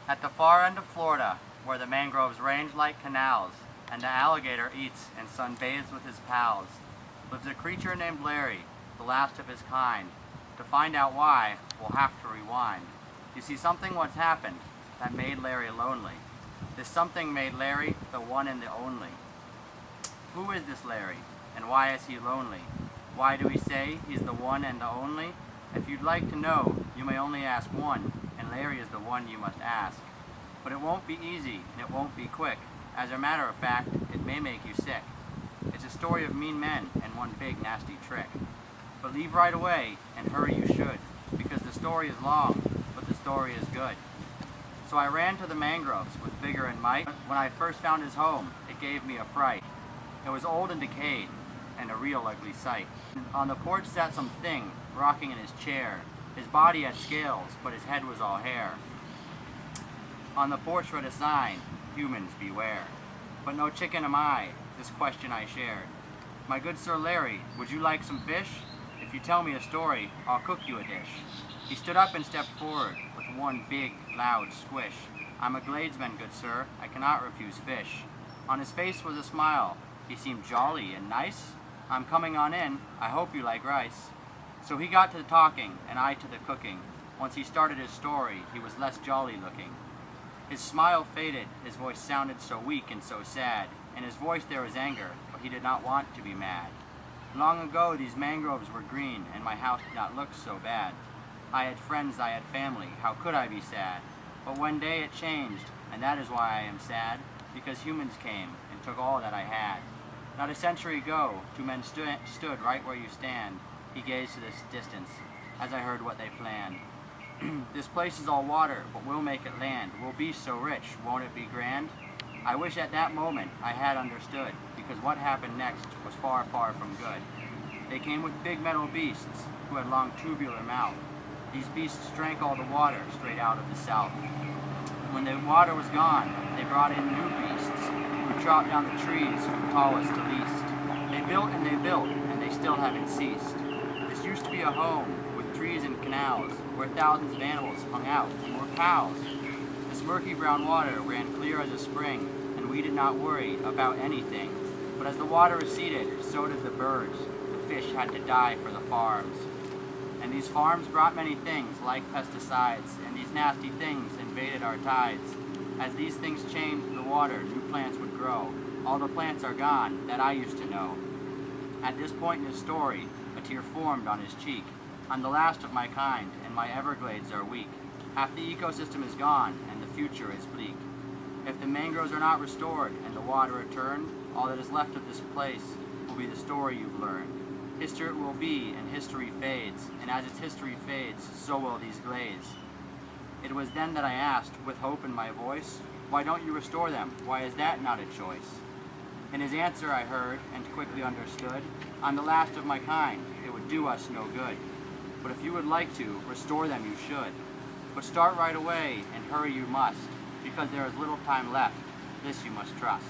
At the far end of Florida, where the mangroves range like canals, and the alligator eats and sunbathes with his pals, lives a creature named Larry, the last of his kind. To find out why, we'll have to rewind. You see, something once happened that made Larry lonely. This something made Larry the one and the only. Who is this Larry, and why is he lonely? Why do we say he's the one and the only? If you'd like to know, you may only ask one, and Larry is the one you must ask. But it won't be easy, and it won't be quick. As a matter of fact, it may make you sick. It's a story of mean men and one big nasty trick. But leave right away, and hurry you should, because the story is long, but the story is good. So I ran to the mangroves with vigor and might. When I first found his home, it gave me a fright. It was old and decayed, and a real ugly sight. On the porch sat some thing, rocking in his chair. His body had scales, but his head was all hair. On the porch read a sign, "Humans beware." But no chicken am I, this question I shared. "My good Sir Larry, would you like some fish? If you tell me a story, I'll cook you a dish." He stood up and stepped forward with one big, loud squish. "I'm a Gladesman, good sir, I cannot refuse fish." On his face was a smile. He seemed jolly and nice. "I'm coming on in, I hope you like rice." So he got to the talking, and I to the cooking. Once he started his story, he was less jolly looking. His smile faded, his voice sounded so weak and so sad. In his voice there was anger, but he did not want to be mad. Long ago these mangroves were green, and my house did not look so bad. I had friends, I had family, how could I be sad? But one day it changed, and that is why I am sad, because humans came and took all that I had. Not a century ago, two men stood right where you stand. He gazed to this distance, as I heard what they planned. "This place is all water, but we'll make it land. We'll be so rich, won't it be grand?" I wish at that moment I had understood, because what happened next was far, far from good. They came with big metal beasts, who had long tubular mouth. These beasts drank all the water straight out of the south. When the water was gone, they brought in new beasts, who chopped down the trees from tallest to least. They built, and they still haven't ceased. This used to be a home with trees and canals, where thousands of animals hung out and were cows. This murky brown water ran clear as a spring, and we did not worry about anything. But as the water receded, so did the birds. The fish had to die for the farms. And these farms brought many things, like pesticides, and these nasty things invaded our tides. As these things changed the water, new plants would grow. All the plants are gone that I used to know. At this point in his story, a tear formed on his cheek. I'm the last of my kind, and my Everglades are weak. Half the ecosystem is gone, and the future is bleak. If the mangroves are not restored and the water returned, all that is left of this place will be the story you've learned. History it will be, and history fades, and as its history fades, so will these glades. It was then that I asked, with hope in my voice, "Why don't you restore them? Why is that not a choice?" In his answer I heard, and quickly understood, "I'm the last of my kind, it would do us no good. But if you would like to, restore them you should. But start right away, and hurry you must, because there is little time left. This you must trust."